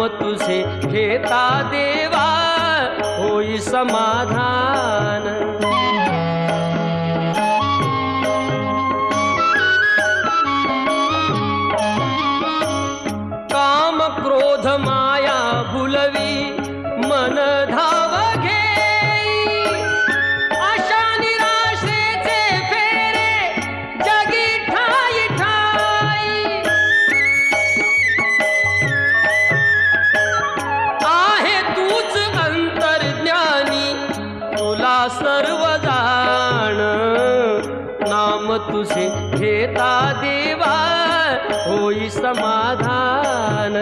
नाम तुझे घेता देवा होई समाधान। काम क्रोध माया भुलवी मन धाव घेई, आशा निराशेचे फेरे जगी ठाई ठाई। आहे तूच अंतर्ज्ञानी तुला सर्व जाण, नाम तुझे घेता देवा होई समाधान।